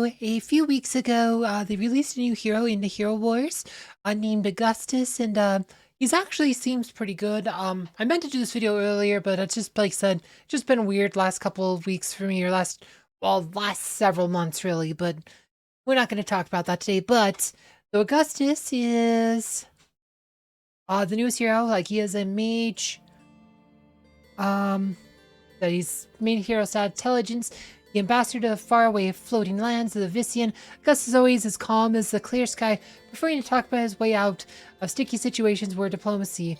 So a few weeks ago, they released a new hero in the Hero Wars, named Augustus, and he's actually seems pretty good. I meant to do this video earlier, but it's just like I said, just been a weird last couple of weeks for me, or last several months really. But we're not going to talk about that today. But so Augustus is the newest hero. Like he is a mage. Um, that he's main hero stat intelligence. The ambassador to faraway floating lands of the Vician, Augustus is always as calm as the clear sky, preferring to talk about his way out of sticky situations where diplomacy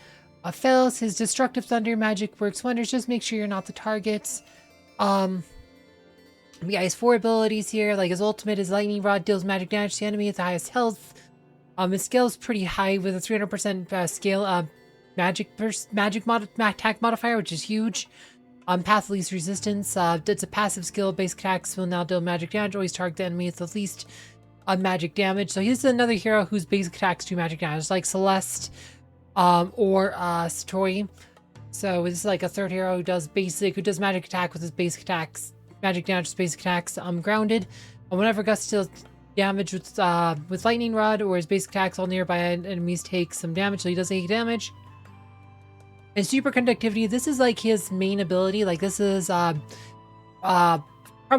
fails. His destructive thunder magic works wonders. Just make sure you're not the target. Yeah, he has 4 abilities here. Like his ultimate is lightning rod, deals magic damage to the enemy at the highest health. His skill is pretty high with a 300% skill attack modifier, which is huge. Path of least resistance. It's a passive skill. Basic attacks will now deal magic damage. Always target the enemy with the least magic damage. So he's another hero whose basic attacks do magic damage, like Celeste or Satori. So this is like a third hero who does magic attack with his basic attacks, magic damage with basic attacks. Grounded. Whenever Augustus deals damage with lightning rod or his basic attacks, all nearby enemies take some damage. So he does take damage. And superconductivity, this is like his main ability. Like this is probably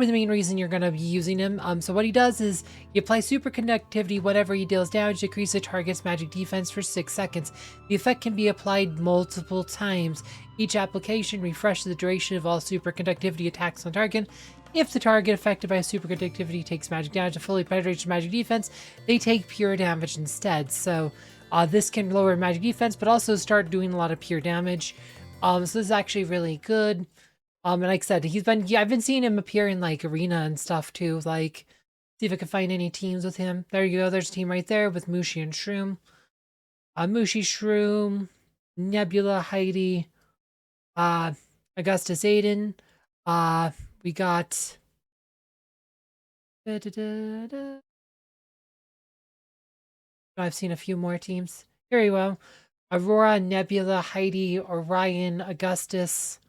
the main reason you're gonna be using him. So what he does is he applies superconductivity whenever he deals damage, decrease the target's magic defense for 6 seconds. The effect can be applied multiple times. Each application refreshes the duration of all superconductivity attacks on target. If the target affected by superconductivity takes magic damage and fully penetrates magic defense, they take pure damage instead. So this can lower magic defense, but also start doing a lot of pure damage. So this is actually really good. And like I said, I've been seeing him appear in like arena and stuff too. Like, see if I can find any teams with him. There you go. There's a team right there with Mushi and Shroom. Mushi, Shroom, Nebula, Heidi, Augustus, Aiden. We got. I've seen a few more teams. Very well. Aurora, Nebula, Heidi, Orion, Augustus.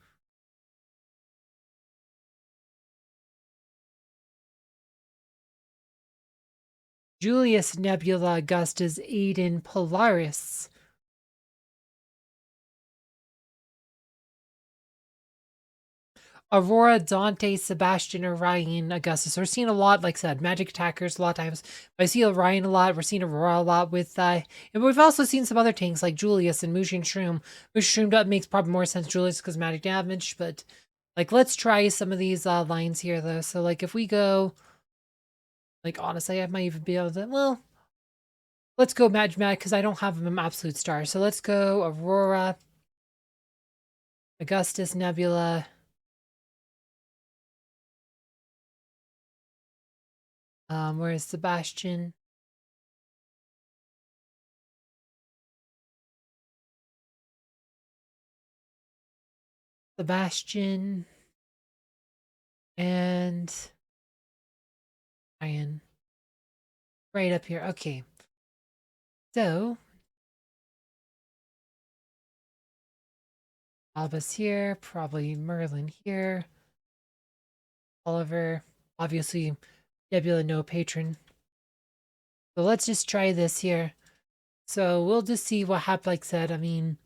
Julius, Nebula, Augustus, Aiden, Polaris. Aurora, Dante, Sebastian, Orion, Augustus. We're seeing a lot, like I said, magic attackers a lot of times. I see Orion a lot. We're seeing Aurora a lot with, and we've also seen some other tanks like Julius and Mushi and Shroom. Mushi and Shroom makes probably more sense, Julius, because magic damage, but like, let's try some of these lines here though. So like, if we go, like, honestly, I might even be able to, well, let's go Magic because I don't have him in absolute star. So let's go Aurora, Augustus, Nebula. Where's Sebastian? Sebastian and Ryan. Right up here. Okay. So Albus here, probably Merlin here. Oliver, obviously Nebula, no patron. So let's just try this here. So we'll just see what happens. Like I said, I mean,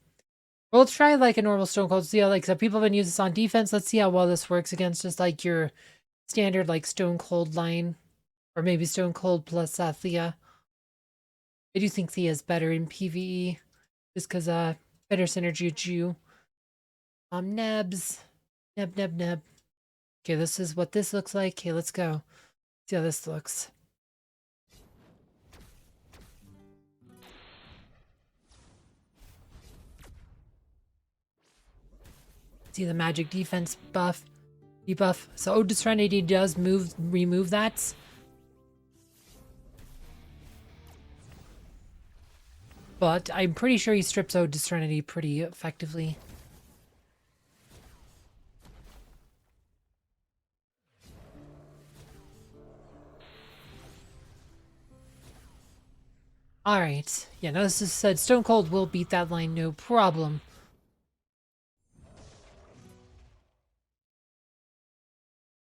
we'll try like a normal Stone Cold. See how, like, so people have been using this on defense. Let's see how well this works against just like your standard like Stone Cold line, or maybe Stone Cold plus Thea. I do think Thea is better in PvE, just because better synergy with you. Nebs, Neb. Okay, this is what this looks like. Okay, let's go. See how this looks. See the magic defense debuff. So Otis Serenity does remove that. But I'm pretty sure he strips Otis Serenity pretty effectively. Alright. Yeah, no, this is said Stone Cold will beat that line, no problem.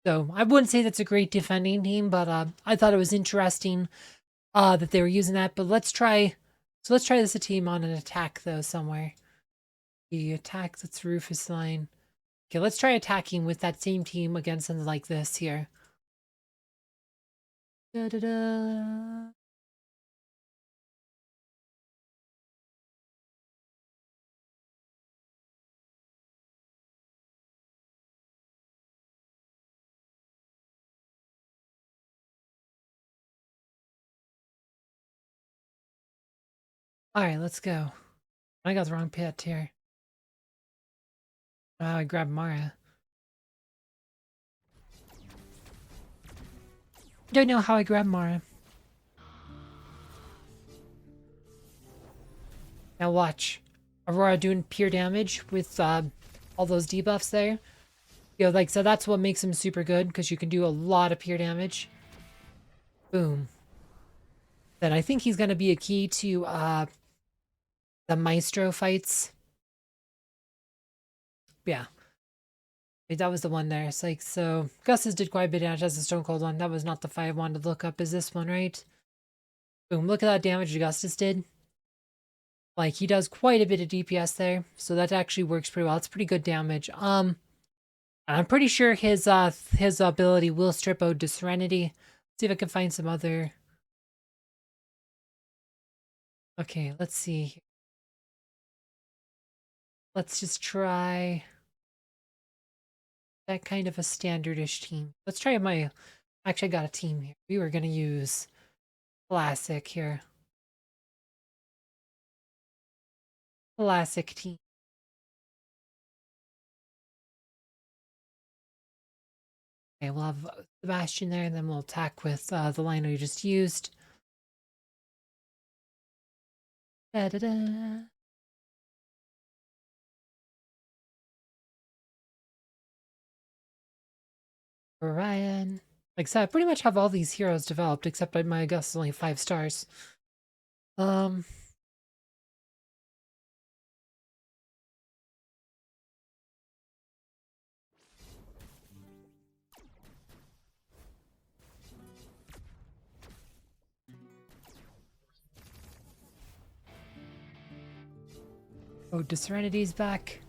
So I wouldn't say that's a great defending team, but I thought it was interesting that they were using that. But let's try. So let's try this a team on an attack though somewhere. The attack that's Rufus line. Okay, let's try attacking with that same team against something like this here. Da da da. All right, let's go. I got the wrong pit here. Wow, I grabbed Mara. Don't know how I grabbed Mara. Now watch. Aurora doing pure damage with all those debuffs there. You know, like, so that's what makes him super good, because you can do a lot of pure damage. Boom. Then I think he's going to be a key to the Maestro fights. Yeah. That was the one there. It's like, so Augustus did quite a bit of damage as the Stone Cold one. That was not the fight I wanted to look up. Is this one, right? Boom. Look at that damage Augustus did. Like, he does quite a bit of DPS there. So that actually works pretty well. It's pretty good damage. I'm pretty sure his ability will strip out to Serenity. Let's see if I can find some other. Okay, let's see. Let's just try that kind of a standardish team. Let's try my. Actually, I got a team here. We were gonna use classic here. Classic team. Okay, we'll have Sebastian there, and then we'll attack with the line we just used. Da da da. Orion. Like I said, I pretty much have all these heroes developed, except my Augustus is only 5 stars. Oh, to Serenity's back.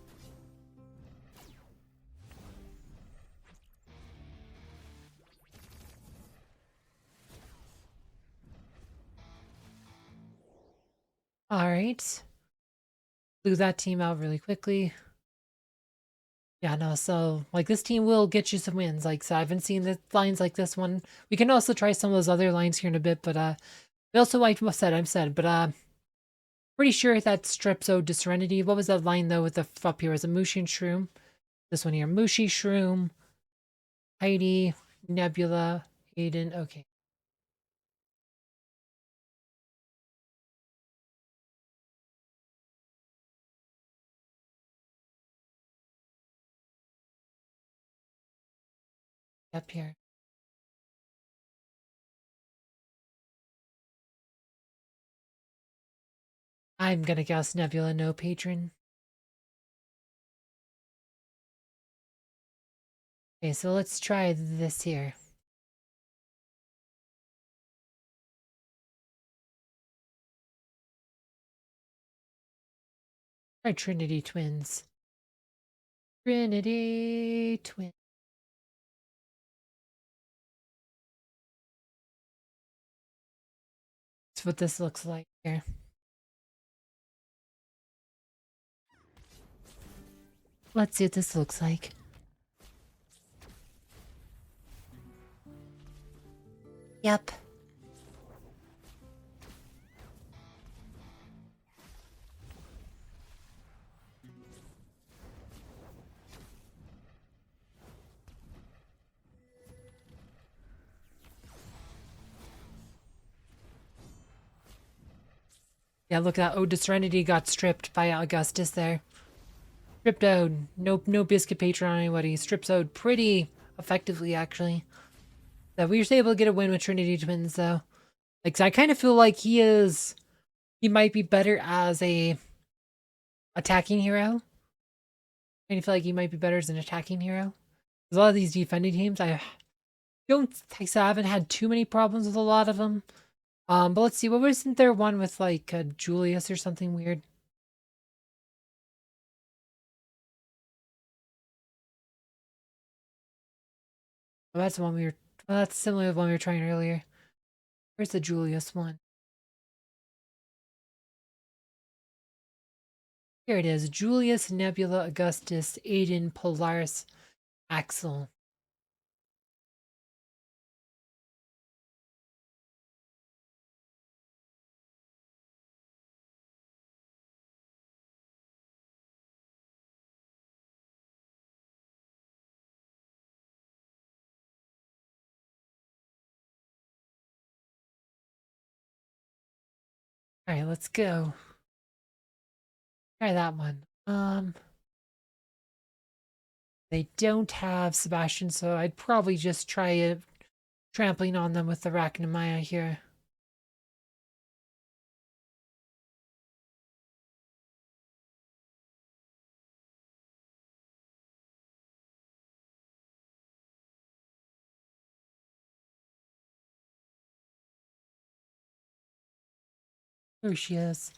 Alright. Blew that team out really quickly. Yeah, no, so, like, this team will get you some wins. Like, so I haven't seen the lines like this one. We can also try some of those other lines here in a bit, but, we also, like I'm said, but, pretty sure that strips ode to Serenity. What was that line, though, with the up here? Was it Mushi and Shroom? This one here. Mushi, Shroom, Heidi, Nebula, Aiden. Okay. Up here. I'm gonna guess Nebula, no patron. Okay, so let's try this here. Try Trinity Twins. Trinity Twins. That's what this looks like here. Let's see what this looks like. Yep. Yeah, look at that. Oh, Serenity got stripped by Augustus there. Stripped out. No biscuit patron on anybody. Strips out pretty effectively, actually. So we were able to get a win with Trinity Twins, though. Like, so I kind of feel like he might be better as a attacking hero. I feel like he might be better as an attacking hero. A lot of these defending teams, I haven't had too many problems with a lot of them. But let's see, what wasn't there one with like Julius or something weird? Oh, that's the one we were. Oh, that's similar to the one we were trying earlier. Where's the Julius one? Here it is. Julius, Nebula, Augustus, Aiden, Polaris, Axel. All right, let's go. Try that one. They don't have Sebastian, so I'd probably just try it trampling on them with the Arachnomia here. There she is.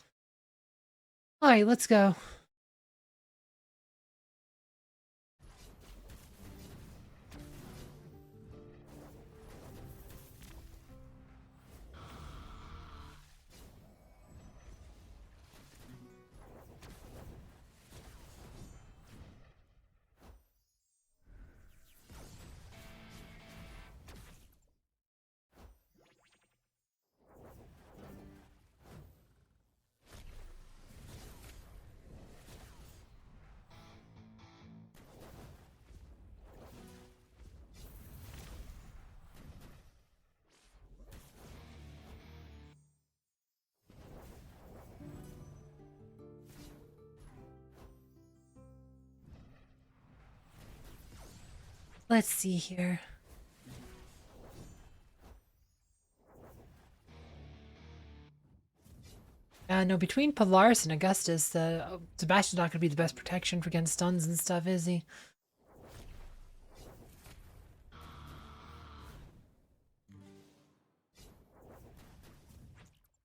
All right, let's go. Let's see here. No, between Polaris and Augustus, Sebastian's not going to be the best protection against stuns and stuff, is he?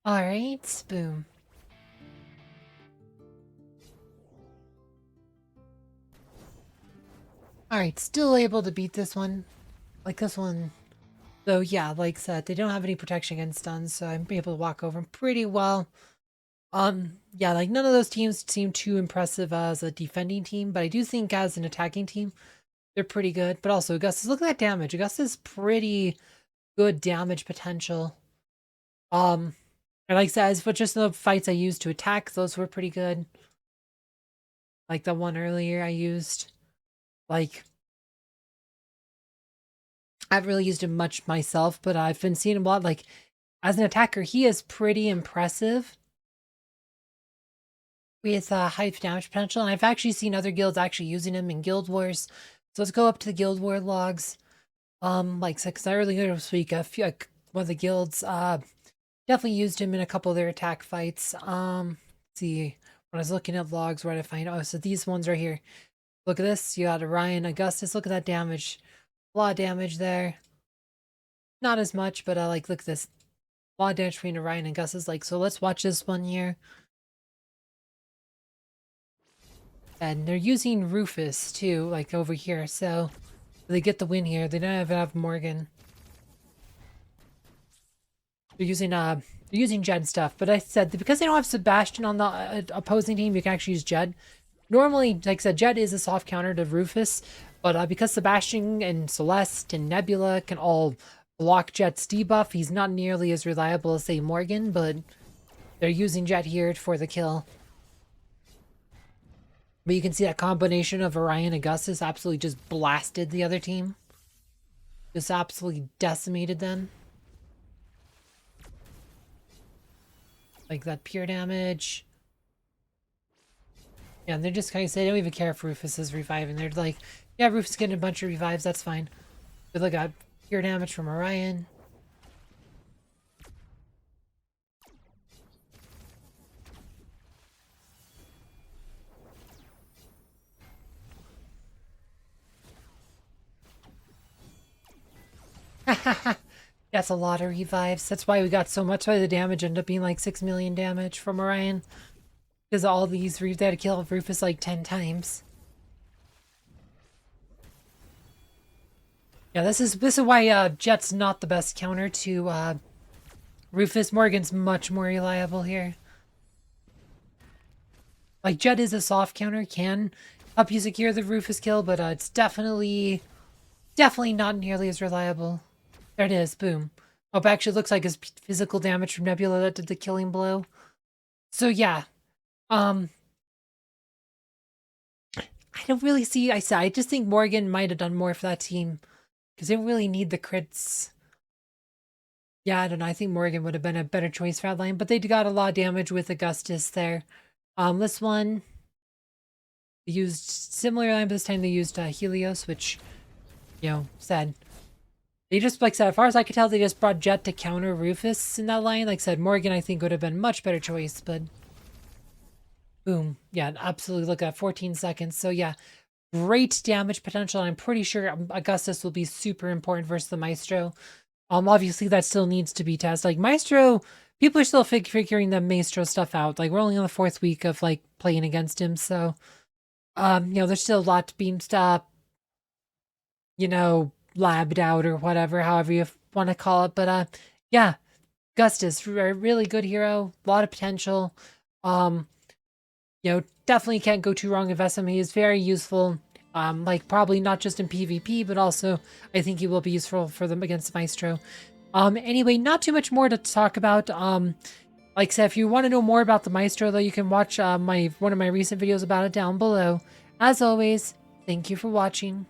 Alright, boom. Alright, still able to beat this one. Like this one. So yeah, like I said, they don't have any protection against stuns, so I'm able to walk over them pretty well. Yeah, like none of those teams seem too impressive as a defending team, but I do think as an attacking team, they're pretty good. But also Augustus, look at that damage. Augustus pretty good damage potential. And like I said, but just the fights I used to attack, those were pretty good. Like the one earlier I used. Like, I haven't really used him much myself, but I've been seeing him a lot. Like, as an attacker, he is pretty impressive with high damage potential. And I've actually seen other guilds actually using him in Guild Wars. So let's go up to the Guild War logs. Like, because earlier this week, one of the guilds definitely used him in a couple of their attack fights. Let's see, when I was looking at logs, where did I find? Oh, so these ones right here. Look at this. You got Orion, Augustus. Look at that damage. A lot of damage there. Not as much, but like, look at this. A lot of damage between Orion and Augustus. Like, so let's watch this one here. And they're using Rufus too, like over here. So they get the win here. They don't even have Morgan. They're using Jed stuff. But I said because they don't have Sebastian on the opposing team, you can actually use Jed. Normally, like I said, Jed is a soft counter to Rufus, but because Sebastian and Celeste and Nebula can all block Jet's debuff, he's not nearly as reliable as, say, Morgan, but they're using Jet here for the kill. But you can see that combination of Orion and Augustus absolutely just blasted the other team. Just absolutely decimated them. Like that pure damage. Yeah, and they're just kind of saying, they don't even care if Rufus is reviving. They're like, yeah, Rufus getting a bunch of revives, that's fine. But look at pure damage from Orion. That's a lot of revives. That's why we got so much. Why the damage ended up being like 6 million damage from Orion. Because all these, they had to kill Rufus like 10 times. Yeah, this is why Jet's not the best counter to Rufus. Morgan's much more reliable here. Like, Jet is a soft counter, can help you secure the Rufus kill, but it's definitely not nearly as reliable. There it is, boom. Oh, it actually looks like his physical damage from Nebula that did the killing blow. So yeah, I don't really see, I just think Morgan might have done more for that team, because they don't really need the crits. Yeah, I don't know, I think Morgan would have been a better choice for that line, but they got a lot of damage with Augustus there. This one, they used similar line, but this time they used Helios, which, you know, sad. They just, like I said, as far as I could tell, they just brought Jet to counter Rufus in that line. Like I said, Morgan, I think, would have been a much better choice, but boom. Yeah, absolutely. Look at 14 seconds. So yeah, great damage potential. And I'm pretty sure Augustus will be super important versus the Maestro. Obviously, that still needs to be tested. Like, Maestro, people are still figuring the Maestro stuff out. Like, we're only on the 4th week of, like, playing against him, so, you know, there's still a lot to be, you know, labbed out or whatever, however you want to call it. But, yeah, Augustus, a really good hero, a lot of potential. You know, definitely can't go too wrong with him. He is very useful. Like, probably not just in PvP, but also I think he will be useful for them against Maestro. Anyway, not too much more to talk about. Like I said, if you want to know more about the Maestro, though, you can watch one of my recent videos about it down below. As always, thank you for watching.